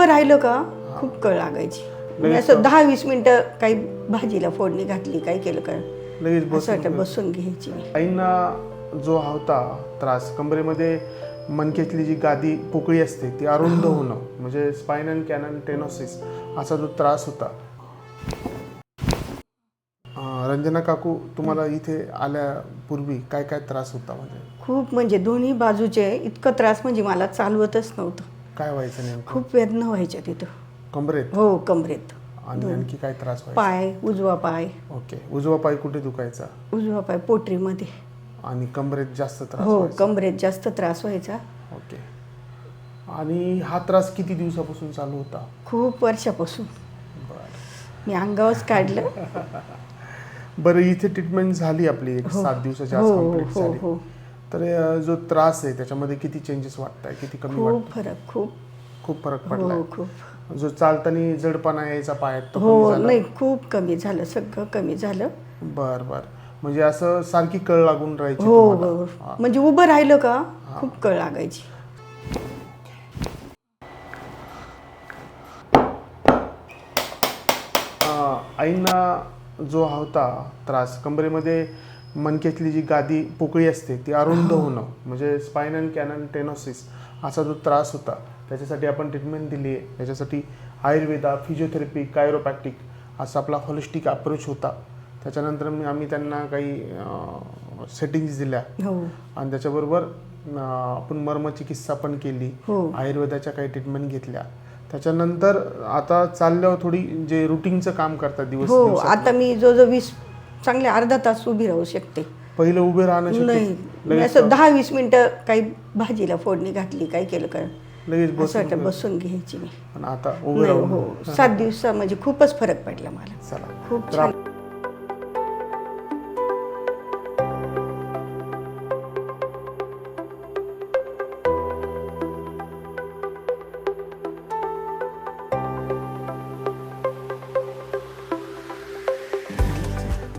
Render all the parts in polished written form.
राहिलं का खूप कळ लागायची. मी असं 10-20 मिनिटं काही भाजीला फोडणी घातली, काही केलं का लगेच बसून घ्यायची मी. आईंना जो होता त्रास, कमरेमध्ये मणक्यातली जी गादी पोकळी असते ती अरुंद होणं, म्हणजे स्पाइन अँड कॅनन टेनोसिस असा जो त्रास होता. रंजना काकू, तुम्हाला इथे आल्यापूर्वी काय काय त्रास होता? म्हणजे दोन्ही बाजूचे इतकं त्रास, म्हणजे मला चालवतच नव्हतं. काय व्हायचं नेमकं? खूप वेदना व्हायच्या तिथं. कमरेत? हो, कमरेत. आणि आणखी काय त्रास व्हायचा? पाय, उजवा पाय. ओके. उजवा पाय कुठे दुखायचा? उजवा पाय पोटरीमध्ये. आणि कमरेत जास्त त्रास? हो, कमरेत जास्त त्रास व्हायचा. ओके. आणि हा त्रास किती दिवसापासून चालू होता? खूप वर्षापासून. बरं मी अंगावरच काढलं. बरं, इथे ट्रीटमेंट झाली आपली 7 दिवसाची आज कंप्लीट झाली. तर जो त्रास आहे त्याच्यामध्ये किती चेंजेस वाटताय? किती कमी वाटतं? खूप फरक पडलाय. खूप. जो चालताना जडपणा यायचा पायात तो हो, कमी झाला? नाही, खूप कमी झालं, सगळं कमी झालं. बर. म्हणजे असं सारखी कळ लागून राहायची? हो, म्हणजे उभं राहिलं का खूप कळ लागायची. आईंना जो होता त्रास, कमरेमध्ये मणक्यातली जी गादी पोकळी असते ती अरुंद होणं, म्हणजे स्पाइन अँड कॅनन टेनोसिस असा जो त्रास होता, त्याच्यासाठी आपण ट्रीटमेंट दिली आहे. त्याच्यासाठी आयुर्वेदा, फिजिओथेरपी, कायरोप्रॅक्टिक असा आपला होलिस्टिक अप्रोच होता. त्याच्यानंतर आम्ही त्यांना काही सेटिंग्स दिल्या आणि त्याच्याबरोबर आपण मर्मचिकित्सा पण केली, आयुर्वेदाच्या काही ट्रीटमेंट घेतल्या. त्याच्यानंतर आता चालल्यावर थोडी जे रुटीनचं काम करतात दिवस. आता मी जो 20 चांगले अर्धा तास उभी राहू शकते. पहिलं उभे राहणं नाही, असं 10-20 मिनिटं काही भाजीला फोडणी घातली, काही केलं का लगेच बसून घ्यायची मी. पण आता उभे राहून? हो, 7 दिवसा म्हणजे खूपच फरक पडला मला. चला, खूप छान.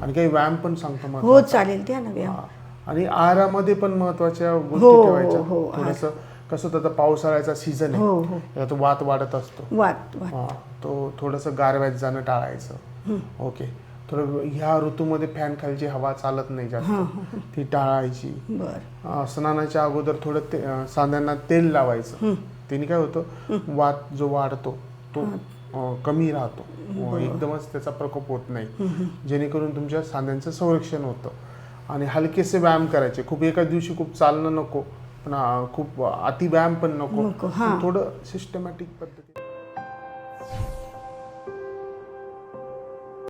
आणि काही व्यायाम पण सांगतो मग? हो, चालेल, द्या ना व्यायाम. आणि आहारामध्ये पण महत्वाच्या गोष्टी ठेवायच्या. थोडंसं कसं होतं, पावसाळ्याचा सीझन आहे, तो वात वाढत असतो. तो थोडंसं गारव्यात जाणं टाळायचं. ओके. थोडं ह्या ऋतूमध्ये फॅन खालची हवा चालत नाही जास्त, ती टाळायची. स्नानाच्या अगोदर थोडं सांध्यांना तेल लावायचं. त्याने काय होतं, वात जो वाढतो तो कमी राहतो, एकदमच त्याचा प्रकोप होत नाही, जेणेकरून तुमच्या सांध्यांचं संरक्षण होतं. आणि हलकेसे व्यायाम करायचे. खूप एका दिवशी खूप चालणं नको, पण खूप अति व्यायाम पण नको, थोडं सिस्टमॅटिक पद्धती.